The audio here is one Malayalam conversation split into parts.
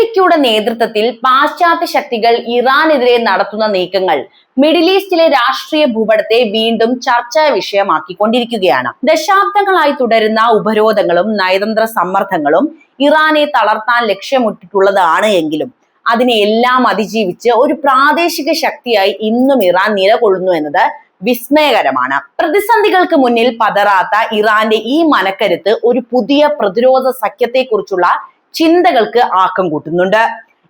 അമേരിക്കയുടെ നേതൃത്വത്തിൽ പാശ്ചാത്യ ശക്തികൾ ഇറാനെതിരെ നടത്തുന്ന നീക്കങ്ങൾ മിഡിൽ ഈസ്റ്റിലെ രാഷ്ട്രീയ ഭൂപടത്തെ വീണ്ടും ചർച്ചാ വിഷയമാക്കിക്കൊണ്ടിരിക്കുകയാണ്. ദശാബ്ദങ്ങളായി തുടരുന്ന ഉപരോധങ്ങളും നയതന്ത്ര സമ്മർദ്ദങ്ങളും ഇറാനെ തളർത്താൻ ലക്ഷ്യമിട്ടിട്ടുള്ളതാണ് എങ്കിലും അതിനെ എല്ലാം അതിജീവിച്ച് ഒരു പ്രാദേശിക ശക്തിയായി ഇന്നും ഇറാൻ നിലകൊള്ളുന്നു എന്നത് വിസ്മയകരമാണ്. പ്രതിസന്ധികൾക്ക് മുന്നിൽ പതറാത്ത ഇറാന്റെ ഈ മനക്കരുത്ത് ഒരു പുതിയ പ്രതിരോധ സഖ്യത്തെക്കുറിച്ചുള്ള ചിന്തകൾക്ക് ആക്കം കൂട്ടുന്നുണ്ട്.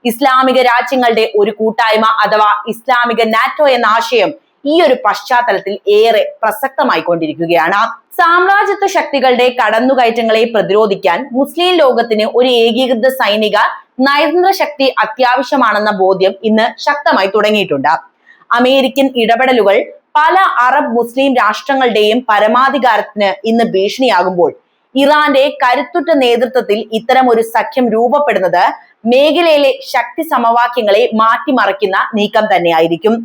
ഇസ്ലാമിക രാജ്യങ്ങളുടെ ഒരു കൂട്ടായ്മ അഥവാ ഇസ്ലാമിക നാറ്റോ എന്ന ആശയം ഈ ഒരു പശ്ചാത്തലത്തിൽ ഏറെ പ്രസക്തമായിക്കൊണ്ടിരിക്കുകയാണ്. സാമ്രാജ്യത്വ ശക്തികളുടെ കടന്നുകയറ്റങ്ങളെ പ്രതിരോധിക്കാൻ മുസ്ലിം ലോകത്തിന് ഒരു ഏകീകൃത സൈനിക നയതന്ത്ര ശക്തി അത്യാവശ്യമാണെന്ന ബോധ്യം ഇന്ന് ശക്തമായി തുടങ്ങിയിട്ടുണ്ട്. അമേരിക്കൻ ഇടപെടലുകൾ പല അറബ് മുസ്ലിം രാഷ്ട്രങ്ങളുടെയും പരമാധികാരത്തിന് ഇന്ന് ഭീഷണിയാകുമ്പോൾ ഇറാന്റെ കരുത്തുറ്റ നേതൃത്വത്തിൽ ഇത്തരം ഒരു സഖ്യം രൂപപ്പെടുന്നത് മേഖലയിലെ ശക്തി സമവാക്യങ്ങളെ മാറ്റിമറിക്കുന്ന നീക്കം തന്നെയായിരിക്കും.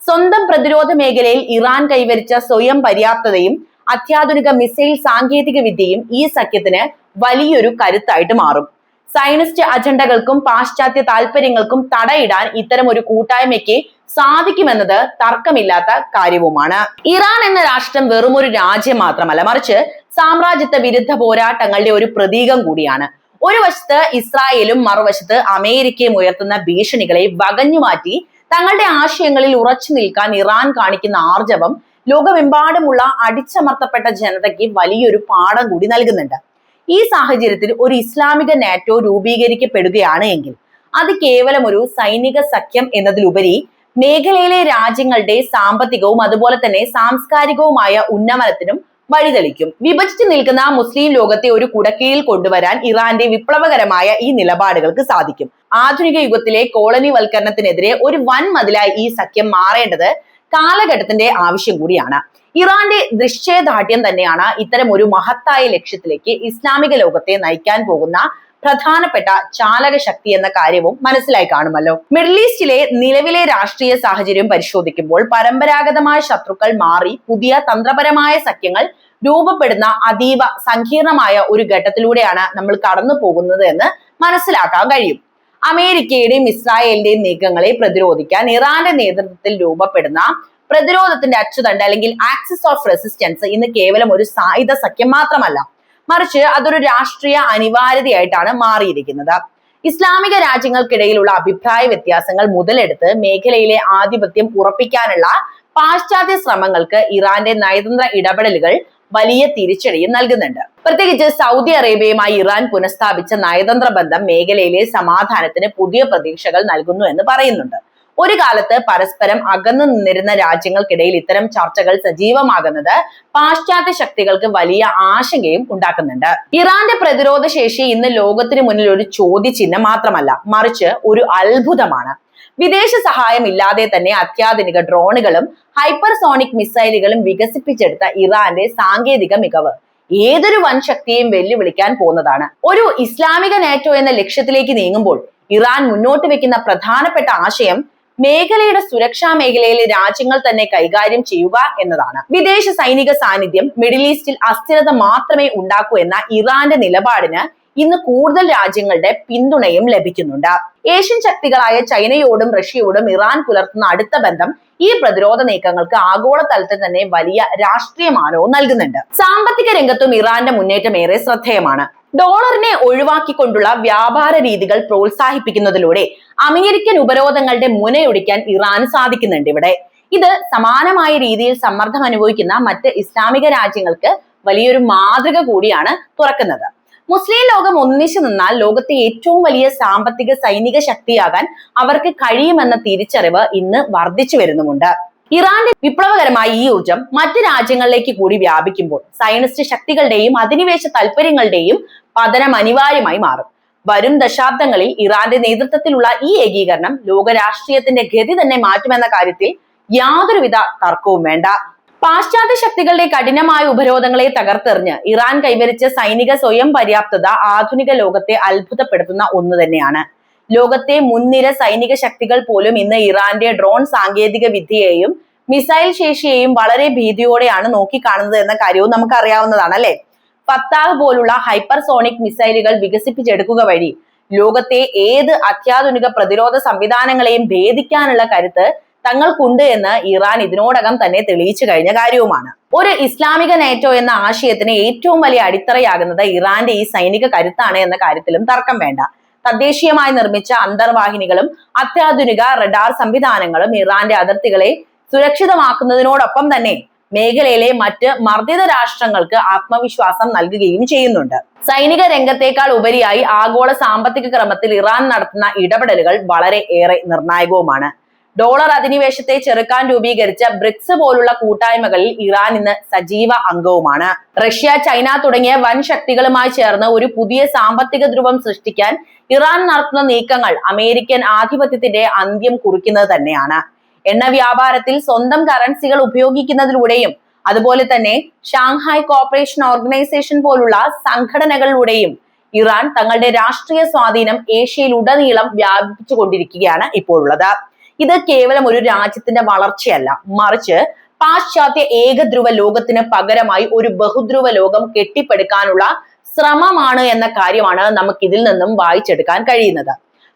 സ്വന്തം പ്രതിരോധ മേഖലയിൽ ഇറാൻ കൈവരിച്ച സ്വയം പര്യാപ്തതയും അത്യാധുനിക മിസൈൽ സാങ്കേതിക വിദ്യയും ഈ സഖ്യത്തിന് വലിയൊരു കരുത്തായിട്ട് മാറും. സയനിസ്റ്റ് അജണ്ടകൾക്കും പാശ്ചാത്യ താല്പര്യങ്ങൾക്കും തടയിടാൻ ഇത്തരം ഒരു കൂട്ടായ്മയ്ക്ക് സാധിക്കുമെന്നത് തർക്കമില്ലാത്ത കാര്യവുമാണ്. ഇറാൻ എന്ന രാഷ്ട്രം വെറും ഒരു രാജ്യം മാത്രമല്ല, മറിച്ച് സാമ്രാജ്യത്വ വിരുദ്ധ പോരാട്ടങ്ങളുടെ ഒരു പ്രതീകം കൂടിയാണ്. ഒരു വശത്ത് ഇസ്രായേലും മറുവശത്ത് അമേരിക്കയും ഉയർത്തുന്ന ഭീഷണികളെ വകഞ്ഞുമാറ്റി തങ്ങളുടെ ആശയങ്ങളിൽ ഉറച്ചു നിൽക്കാൻ ഇറാൻ കാണിക്കുന്ന ആർജവം ലോകമെമ്പാടുമുള്ള അടിച്ചമർത്തപ്പെട്ട ജനതയ്ക്ക് വലിയൊരു പാഠം കൂടി നൽകുന്നുണ്ട്. ഈ സാഹചര്യത്തിൽ ഒരു ഇസ്ലാമിക നാറ്റോ രൂപീകരിക്കപ്പെടുകയാണ് എങ്കിൽ അത് കേവലം ഒരു സൈനിക സഖ്യം എന്നതിലുപരി മേഖലയിലെ രാജ്യങ്ങളുടെ സാമ്പത്തികവും അതുപോലെ തന്നെ സാംസ്കാരികവുമായ ഉന്നമനത്തിനും വഴിതെളിക്കും. വിഭജിച്ചു നിൽക്കുന്ന മുസ്ലിം ലോകത്തെ ഒരു കുടക്കീഴിൽ കൊണ്ടുവരാൻ ഇറാന്റെ വിപ്ലവകരമായ ഈ നിലപാടുകൾക്ക് സാധിക്കും. ആധുനിക യുഗത്തിലെ കോളനിവൽക്കരണത്തിനെതിരെ ഒരു വൻ മതിലായി ഈ സഖ്യം മാറേണ്ടത് കാലഘട്ടത്തിന്റെ ആവശ്യം കൂടിയാണ്. ഇറാന്റെ നിശ്ചയദാർഢ്യം തന്നെയാണ് ഇത്തരം ഒരു മഹത്തായ ലക്ഷ്യത്തിലേക്ക് ഇസ്ലാമിക ലോകത്തെ നയിക്കാൻ പോകുന്ന പ്രധാനപ്പെട്ട ചാലക ശക്തി എന്ന കാര്യവും മനസ്സിലായി കാണുമല്ലോ. മിഡിൽ ഈസ്റ്റിലെ നിലവിലെ രാഷ്ട്രീയ സാഹചര്യം പരിശോധിക്കുമ്പോൾ പരമ്പരാഗതമായ ശത്രുക്കൾ മാറി പുതിയ തന്ത്രപരമായ സഖ്യങ്ങൾ രൂപപ്പെടുന്ന അതീവ സങ്കീർണമായ ഒരു ഘട്ടത്തിലൂടെയാണ് നമ്മൾ കടന്നു പോകുന്നത് എന്ന് മനസ്സിലാക്കാൻ കഴിയും. അമേരിക്കയുടെയും ഇസ്രായേലിന്റെയും നീക്കങ്ങളെ പ്രതിരോധിക്കാൻ ഇറാന്റെ നേതൃത്വത്തിൽ രൂപപ്പെടുന്ന പ്രതിരോധത്തിന്റെ അച്ചുതണ്ട് അല്ലെങ്കിൽ ആക്സിസ് ഓഫ് റെസിസ്റ്റൻസ് ഇന്ന് കേവലം ഒരു സായുധ സഖ്യം മാത്രമല്ല, മറിച്ച് അതൊരു രാഷ്ട്രീയ അനിവാര്യതയായിട്ടാണ് മാറിയിരിക്കുന്നത്. ഇസ്ലാമിക രാജ്യങ്ങൾക്കിടയിലുള്ള അഭിപ്രായ വ്യത്യാസങ്ങൾ മുതലെടുത്ത് മേഖലയിലെ ആധിപത്യം ഉറപ്പിക്കാനുള്ള പാശ്ചാത്യ ശ്രമങ്ങൾക്ക് ഇറാന്റെ നയതന്ത്ര ഇടപെടലുകൾ വലിയ തിരിച്ചടിയും നൽകുന്നുണ്ട്. പ്രത്യേകിച്ച് സൗദി അറേബ്യയുമായി ഇറാൻ പുനഃസ്ഥാപിച്ച നയതന്ത്ര ബന്ധം മേഖലയിലെ സമാധാനത്തിന് പുതിയ പ്രതീക്ഷകൾ നൽകുന്നു എന്ന് പറയുന്നുണ്ട്. ഒരു കാലത്ത് പരസ്പരം അകന്നു നിന്നിരുന്ന രാജ്യങ്ങൾക്കിടയിൽ ഇത്തരം ചർച്ചകൾ സജീവമാകുന്നത് പാശ്ചാത്യ ശക്തികൾക്ക് വലിയ ആശങ്കയും ഉണ്ടാക്കുന്നുണ്ട്. ഇറാന്റെ പ്രതിരോധ ശേഷി ഇന്ന് ലോകത്തിന് മുന്നിൽ ഒരു ചോദ്യചിഹ്നം മാത്രമല്ല, മറിച്ച് ഒരു അത്ഭുതമാണ്. വിദേശ സഹായം ഇല്ലാതെ തന്നെ അത്യാധുനിക ഡ്രോണുകളും ഹൈപ്പർസോണിക് മിസൈലുകളും വികസിപ്പിച്ചെടുത്ത ഇറാന്റെ സാങ്കേതിക മികവ് ഏതൊരു വൻ ശക്തിയെയും വെല്ലുവിളിക്കാൻ പോകുന്നതാണ്. ഒരു ഇസ്ലാമിക നാറ്റോ എന്ന ലക്ഷ്യത്തിലേക്ക് നീങ്ങുമ്പോൾ ഇറാൻ മുന്നോട്ട് വെക്കുന്ന പ്രധാനപ്പെട്ട ആശയം മേഖലയുടെ സുരക്ഷാ മേഖലയിലെ രാജ്യങ്ങൾ തന്നെ കൈകാര്യം ചെയ്യുക എന്നതാണ്. വിദേശ സൈനിക സാന്നിധ്യം മിഡിൽ ഈസ്റ്റിൽ അസ്ഥിരത മാത്രമേ ഉണ്ടാക്കൂ എന്ന ഇറാന്റെ നിലപാടിന് ഇന്ന് കൂടുതൽ രാജ്യങ്ങളുടെ പിന്തുണയും ലഭിക്കുന്നുണ്ട്. ഏഷ്യൻ ശക്തികളായ ചൈനയോടും റഷ്യയോടും ഇറാൻ പുലർത്തുന്ന അടുത്ത ബന്ധം ഈ പ്രതിരോധ നീക്കങ്ങൾക്ക് ആഗോളതലത്തിൽ തന്നെ വലിയ രാഷ്ട്രീയ മാനവും നൽകുന്നുണ്ട്. സാമ്പത്തിക രംഗത്തും ഇറാന്റെ മുന്നേറ്റം ഏറെ ശ്രദ്ധേയമാണ്. ഡോളറിനെ ഒഴിവാക്കിക്കൊണ്ടുള്ള വ്യാപാര രീതികൾ പ്രോത്സാഹിപ്പിക്കുന്നതിലൂടെ അമേരിക്കൻ ഉപരോധങ്ങളുടെ മുനയൊടിക്കാൻ ഇറാന് സാധിക്കുന്നുണ്ട്. ഇത് സമാനമായ രീതിയിൽ സമ്മർദ്ദം അനുഭവിക്കുന്ന മറ്റ് ഇസ്ലാമിക രാജ്യങ്ങൾക്ക് വലിയൊരു മാതൃക കൂടിയാണ് തുറക്കുന്നത്. മുസ്ലിം ലോകം ഒന്നിച്ചു നിന്നാൽ ലോകത്തെ ഏറ്റവും വലിയ സാമ്പത്തിക സൈനിക ശക്തിയാകാൻ അവർക്ക് കഴിയുമെന്ന തിരിച്ചറിവ് ഇന്ന് വർദ്ധിച്ചു വരുന്നുമുണ്ട്. ഇറാന്റെ വിപ്ലവകരമായ ഈ ഊർജം മറ്റ് രാജ്യങ്ങളിലേക്ക് കൂടി വ്യാപിക്കുമ്പോൾ സയനിസ്റ്റ് ശക്തികളുടെയും അധിനിവേശ താല്പര്യങ്ങളുടെയും പതനം അനിവാര്യമായി മാറും. വരും ദശാബ്ദങ്ങളിൽ ഇറാന്റെ നേതൃത്വത്തിലുള്ള ഈ ഏകീകരണം ലോക രാഷ്ട്രീയത്തിന്റെ ഗതി തന്നെ മാറ്റുമെന്ന കാര്യത്തിൽ യാതൊരുവിധ തർക്കവും വേണ്ട. പാശ്ചാത്യ ശക്തികളുടെ കഠിനമായ ഉപരോധങ്ങളെ തകർത്തെറിഞ്ഞ് ഇറാൻ കൈവരിച്ച സൈനിക സ്വയം പര്യാപ്തത ആധുനിക ലോകത്തെ അത്ഭുതപ്പെടുത്തുന്ന ഒന്ന് തന്നെയാണ്. ലോകത്തെ മുൻനിര സൈനിക ശക്തികൾ പോലും ഇന്ന് ഇറാന്റെ ഡ്രോൺ സാങ്കേതിക വിദ്യയെയും മിസൈൽ ശേഷിയെയും വളരെ ഭീതിയോടെയാണ് നോക്കിക്കാണുന്നത് എന്ന കാര്യവും നമുക്ക് അറിയാവുന്നതാണ്, അല്ലെ? ഫത്താഹ് പോലുള്ള ഹൈപ്പർസോണിക് മിസൈലുകൾ വികസിപ്പിച്ചെടുക്കുക വഴി ലോകത്തെ ഏത് അത്യാധുനിക പ്രതിരോധ സംവിധാനങ്ങളെയും ഭേദിക്കാനുള്ള കരുത്ത് തങ്ങൾക്കുണ്ട് എന്ന് ഇറാൻ ഇതിനോടകം തന്നെ തെളിയിച്ചു കഴിഞ്ഞ കാര്യവുമാണ്. ഒരു ഇസ്ലാമിക നേറ്റോ എന്ന ആശയത്തിന് ഏറ്റവും വലിയ അടിത്തറയാകുന്നത് ഇറാന്റെ ഈ സൈനിക കരുത്താണ് എന്ന കാര്യത്തിലും തർക്കം വേണ്ട. തദ്ദേശീയമായി നിർമ്മിച്ച അന്തർവാഹിനികളും അത്യാധുനിക റഡാർ സംവിധാനങ്ങളും ഇറാന്റെ അതിർത്തികളെ സുരക്ഷിതമാക്കുന്നതിനോടൊപ്പം തന്നെ മേഖലയിലെ മറ്റ് മർദ്ദിത രാഷ്ട്രങ്ങൾക്ക് ആത്മവിശ്വാസം നൽകുകയും ചെയ്യുന്നുണ്ട്. സൈനിക രംഗത്തേക്കാൾ ഉപരിയായി ആഗോള സാമ്പത്തിക ക്രമത്തിൽ ഇറാൻ നടത്തുന്ന ഇടപെടലുകൾ വളരെ ഏറെ നിർണായകവുമാണ്. ഡോളർ അധിനിവേശത്തെ ചെറുക്കാൻ രൂപീകരിച്ച ബ്രിക്സ് പോലുള്ള കൂട്ടായ്മകളിൽ ഇറാൻ ഇന്ന് സജീവ അംഗവുമാണ്. റഷ്യ, ചൈന തുടങ്ങിയ വൻ ശക്തികളുമായി ചേർന്ന് ഒരു പുതിയ സാമ്പത്തിക ധ്രുവം സൃഷ്ടിക്കാൻ ഇറാൻ നടത്തുന്ന നീക്കങ്ങൾ അമേരിക്കൻ ആധിപത്യത്തിന്റെ അന്ത്യം കുറിക്കുന്നത് തന്നെയാണ്. എണ്ണ വ്യാപാരത്തിൽ സ്വന്തം കറൻസികൾ ഉപയോഗിക്കുന്നതിലൂടെയും അതുപോലെ തന്നെ ഷാങ്ഹായ് കോർപ്പറേഷൻ ഓർഗനൈസേഷൻ പോലുള്ള സംഘടനകളിലൂടെയും ഇറാൻ തങ്ങളുടെ രാഷ്ട്രീയ സ്വാധീനം ഏഷ്യയിലുടനീളം വ്യാപിപ്പിച്ചുകൊണ്ടിരിക്കുകയാണ് ഇപ്പോഴുള്ളത്. ഇത് കേവലം ഒരു രാജ്യത്തിന്റെ വളർച്ചയല്ല, മറിച്ച് പാശ്ചാത്യ ഏകധ്രുവ ലോകത്തിന് പകരമായി ഒരു ബഹുധ്രുവ ലോകം കെട്ടിപ്പടുക്കാനുള്ള ശ്രമമാണ് എന്ന കാര്യമാണ് നമുക്ക് ഇതിൽ നിന്നും വായിച്ചെടുക്കാൻ കഴിയുന്നത്.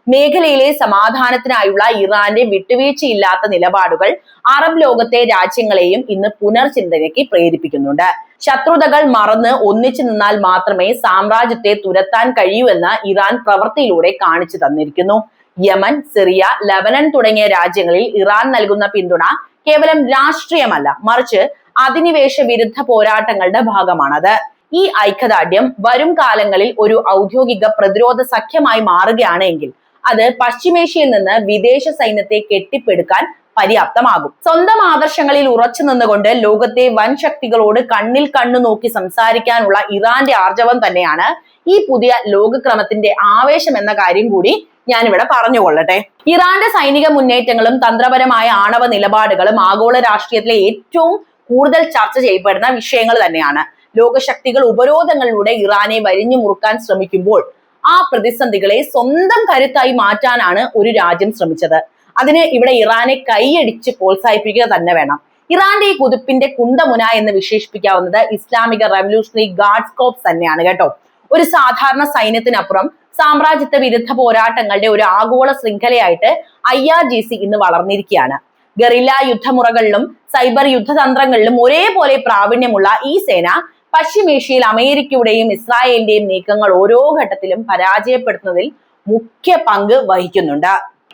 മേഖലയിലെ സമാധാനത്തിനായുള്ള ഇറാന്റെ വിട്ടുവീഴ്ചയില്ലാത്ത നിലപാടുകൾ അറബ് ലോകത്തെ രാജ്യങ്ങളെയും ഇന്ന് പുനർചിന്തനയ്ക്ക് പ്രേരിപ്പിക്കുന്നുണ്ട്. ശത്രുതകൾ മറന്ന് ഒന്നിച്ചു നിന്നാൽ മാത്രമേ സാമ്രാജ്യത്തെ തുരത്താൻ കഴിയൂ എന്ന് ഇറാൻ പ്രവൃത്തിയിലൂടെ കാണിച്ചു തന്നിരിക്കുന്നു. യമൻ, സിറിയ, ലബനൻ തുടങ്ങിയ രാജ്യങ്ങളിൽ ഇറാൻ നൽകുന്ന പിന്തുണ കേവലം രാഷ്ട്രീയമല്ല, മറിച്ച് അധിനിവേശ വിരുദ്ധ പോരാട്ടങ്ങളുടെ ഭാഗമാണത്. ഈ ഐക്യദാർഢ്യം വരും കാലങ്ങളിൽ ഒരു ഔദ്യോഗിക പ്രതിരോധ സഖ്യമായി മാറുകയാണ് എങ്കിൽ അത് പശ്ചിമേഷ്യയിൽ നിന്ന് വിദേശ സൈന്യത്തെ കെട്ടിപ്പടുക്കാൻ പര്യാപ്തമാകും. സ്വന്തം ആദർശങ്ങളിൽ ഉറച്ചു നിന്നുകൊണ്ട് ലോകത്തെ വൻ ശക്തികളോട് കണ്ണിൽ കണ്ണു നോക്കി സംസാരിക്കാനുള്ള ഇറാന്റെ ആർജവം തന്നെയാണ് ഈ പുതിയ ലോകക്രമത്തിന്റെ ആവേശം എന്ന കാര്യം കൂടി ഞാനിവിടെ പറഞ്ഞുകൊള്ളട്ടെ. ഇറാന്റെ സൈനിക മുന്നേറ്റങ്ങളും തന്ത്രപരമായ ആണവ നിലപാടുകളും ആഗോള രാഷ്ട്രീയത്തിലെ ഏറ്റവും കൂടുതൽ ചർച്ച ചെയ്യപ്പെടുന്ന വിഷയങ്ങൾ തന്നെയാണ്. ലോകശക്തികൾ ഉപരോധങ്ങളിലൂടെ ഇറാനെ വരിഞ്ഞു മുറുക്കാൻ ശ്രമിക്കുമ്പോൾ ആ പ്രതിസന്ധികളെ സ്വന്തം കരുത്തായി മാറ്റാനാണ് ഒരു രാജ്യം ശ്രമിച്ചത്. അതിന് ഇവിടെ ഇറാനെ കൈയടിച്ച് പ്രോത്സാഹിപ്പിക്കുക തന്നെ വേണം. ഇറാന്റെ ഈ കുതിപ്പിന്റെ കുന്തമുന എന്ന് വിശേഷിപ്പിക്കാവുന്നത് ഇസ്ലാമിക റവല്യൂഷണറി ഗാർഡ്സ് കോർപ്സ് തന്നെയാണ് കേട്ടോ. ഒരു സാധാരണ സൈന്യത്തിനപ്പുറം സാമ്രാജ്യത്വ വിരുദ്ധ പോരാട്ടങ്ങളുടെ ഒരു ആഗോള ശൃംഖലയായിട്ട് IRGC ഇന്ന് വളർന്നിരിക്കുകയാണ്. ഗറില്ല യുദ്ധമുറകളിലും സൈബർ യുദ്ധതന്ത്രങ്ങളിലും ഒരേപോലെ പ്രാവീണ്യമുള്ള ഈ സേന പശ്ചിമേഷ്യയിൽ അമേരിക്കയുടെയും ഇസ്രായേലിന്റെയും നീക്കങ്ങൾ ഓരോ ഘട്ടത്തിലും പരാജയപ്പെടുത്തുന്നതിൽ മുഖ്യ പങ്ക് വഹിക്കുന്നുണ്ട്.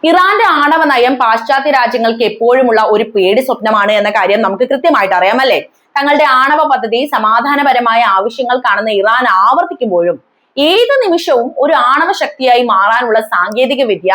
ഇറാന്റെ ആണവ നയം പാശ്ചാത്യ രാജ്യങ്ങൾക്ക് എപ്പോഴുമുള്ള ഒരു പേടി സ്വപ്നമാണ് എന്ന കാര്യം നമുക്ക് കൃത്യമായിട്ട് അറിയാമല്ലേ. തങ്ങളുടെ ആണവ പദ്ധതി സമാധാനപരമായ ആവശ്യങ്ങൾക്കാണെന്ന് ഇറാൻ ആവർത്തിക്കുമ്പോഴും ഏത് നിമിഷവും ഒരു ആണവ ശക്തിയായി മാറാനുള്ള സാങ്കേതിക വിദ്യ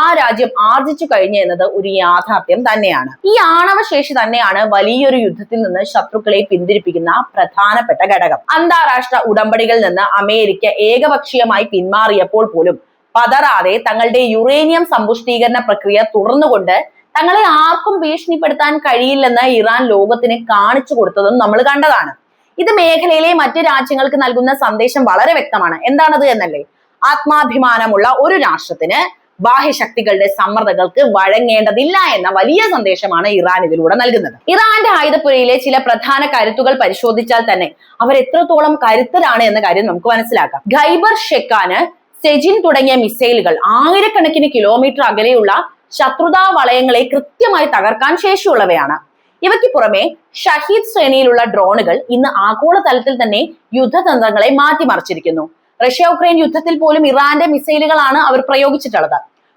ആ രാജ്യം ആർജിച്ചു കഴിഞ്ഞു എന്നത് ഒരു യാഥാർത്ഥ്യം തന്നെയാണ്. ഈ ആണവ ശേഷി തന്നെയാണ് വലിയൊരു യുദ്ധത്തിൽ നിന്ന് ശത്രുക്കളെ പിന്തിരിപ്പിക്കുന്ന പ്രധാനപ്പെട്ട ഘടകം. അന്താരാഷ്ട്ര ഉടമ്പടികളിൽ നിന്ന് അമേരിക്ക ഏകപക്ഷീയമായി പിന്മാറിയപ്പോൾ പോലും പതറാതെ തങ്ങളുടെ യുറേനിയം സമ്പുഷ്ടീകരണ പ്രക്രിയ തുടർന്നുകൊണ്ട് തങ്ങളെ ആർക്കും ഭീഷണിപ്പെടുത്താൻ കഴിയില്ലെന്ന് ഇറാൻ ലോകത്തിന് കാണിച്ചു കൊടുത്തതും നമ്മൾ കണ്ടതാണ്. ഇത് മേഖലയിലെ മറ്റ് രാജ്യങ്ങൾക്ക് നൽകുന്ന സന്ദേശം വളരെ വ്യക്തമാണ്. എന്താണത് എന്നല്ലേ? ആത്മാഭിമാനമുള്ള ഒരു രാഷ്ട്രത്തിന് ബാഹ്യശക്തികളുടെ സമ്മർദ്ദങ്ങൾക്ക് വഴങ്ങേണ്ടതില്ല എന്ന വലിയ സന്ദേശമാണ് ഇറാൻ ഇതിലൂടെ നൽകുന്നത്. ഇറാന്റെ ആയുധപ്പുരയിലെ ചില പ്രധാന കരുത്തുകൾ പരിശോധിച്ചാൽ തന്നെ അവർ എത്രത്തോളം കരുത്തരാണ് എന്ന കാര്യം നമുക്ക് മനസ്സിലാക്കാം. ഖൈബർ ഷെക്കാന്, സെജിൻ തുടങ്ങിയ മിസൈലുകൾ ആയിരക്കണക്കിന് കിലോമീറ്റർ അകലെയുള്ള ശത്രുതാ വളയങ്ങളെ കൃത്യമായി തകർക്കാൻ ശേഷിയുള്ളവയാണ്. ഇവയ്ക്ക് പുറമെ ഷഹീദ് ശ്രേണിയിലുള്ള ഡ്രോണുകൾ ഇന്ന് ആഗോളതലത്തിൽ തന്നെ യുദ്ധതന്ത്രങ്ങളെ മാറ്റിമറിച്ചിരിക്കുന്നു. റഷ്യ ഉക്രൈൻ യുദ്ധത്തിൽ പോലും ഇറാന്റെ മിസൈലുകളാണ് അവർ പ്രയോഗിച്ചിട്ടുള്ളത്.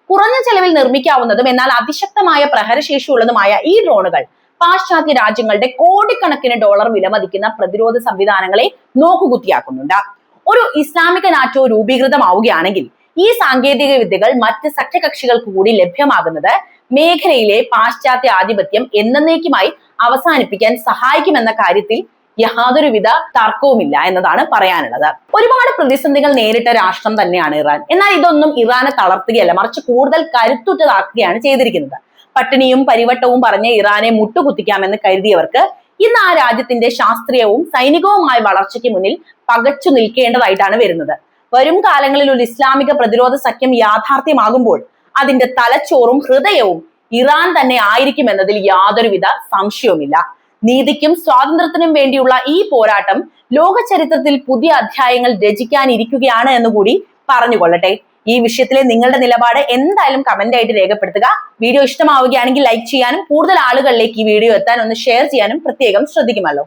കുറഞ്ഞ ചെലവിൽ നിർമ്മിക്കാവുന്നതും എന്നാൽ അതിശക്തമായ പ്രഹരശേഷിയുള്ളതുമായ ഈ ഡ്രോണുകൾ പാശ്ചാത്യ രാജ്യങ്ങളുടെ കോടിക്കണക്കിന് ഡോളർ വിലമതിക്കുന്ന പ്രതിരോധ സംവിധാനങ്ങളെ നോക്കുകുത്തിയാക്കുന്നുണ്ട്. ഒരു ഇസ്ലാമിക നാറ്റോ രൂപീകൃതമാവുകയാണെങ്കിൽ ഈ സാങ്കേതിക വിദ്യകൾ മറ്റ് സഖ്യകക്ഷികൾക്ക് കൂടി ലഭ്യമാകുന്നത് മേഖലയിലെ പാശ്ചാത്യ ആധിപത്യം എന്നേക്കുമായി അവസാനിപ്പിക്കാൻ സഹായിക്കുമെന്ന കാര്യത്തിൽ യാതൊരുവിധ തർക്കവുമില്ല എന്നതാണ് പറയാനുള്ളത്. ഒരുപാട് പ്രതിസന്ധികൾ നേരിട്ട രാഷ്ട്രം തന്നെയാണ് ഇറാൻ. എന്നാൽ ഇതൊന്നും ഇറാനെ തളർത്തുകയല്ല, മറിച്ച് കൂടുതൽ കരുത്തുറ്റതാക്കുകയാണ് ചെയ്തിരിക്കുന്നത്. പട്ടിണിയും പരിവട്ടവും പറഞ്ഞ് ഇറാനെ മുട്ടുകുത്തിക്കാമെന്ന് കരുതിയവർക്ക് ഇന്ന് ആ രാജ്യത്തിന്റെ ശാസ്ത്രീയവും സൈനികവുമായ വളർച്ചയ്ക്ക് മുന്നിൽ പകച്ചു നിൽക്കേണ്ടതായിട്ടാണ് വരുന്നത്. വരും കാലങ്ങളിൽ ഒരു ഇസ്ലാമിക പ്രതിരോധ സഖ്യം യാഥാർത്ഥ്യമാകുമ്പോൾ അതിന്റെ തലച്ചോറും ഹൃദയവും ഇറാൻ തന്നെ ആയിരിക്കും എന്നതിൽ യാതൊരുവിധ സംശയവുമില്ല. നീതിക്കും സ്വാതന്ത്ര്യത്തിനും വേണ്ടിയുള്ള ഈ പോരാട്ടം ലോക ചരിത്രത്തിൽ പുതിയ അധ്യായങ്ങൾ രചിക്കാനിരിക്കുകയാണ് എന്നുകൂടി പറഞ്ഞുകൊള്ളട്ടെ. ഈ വിഷയത്തിലെ നിങ്ങളുടെ നിലപാട് എന്തായാലും കമന്റ് ആയിട്ട് രേഖപ്പെടുത്തുക. വീഡിയോ ഇഷ്ടമാവുകയാണെങ്കിൽ ലൈക്ക് ചെയ്യാനും കൂടുതൽ ആളുകളിലേക്ക് ഈ വീഡിയോ എത്താൻ ഒന്ന് ഷെയർ ചെയ്യാനും പ്രത്യേകം ശ്രദ്ധിക്കുമല്ലോ.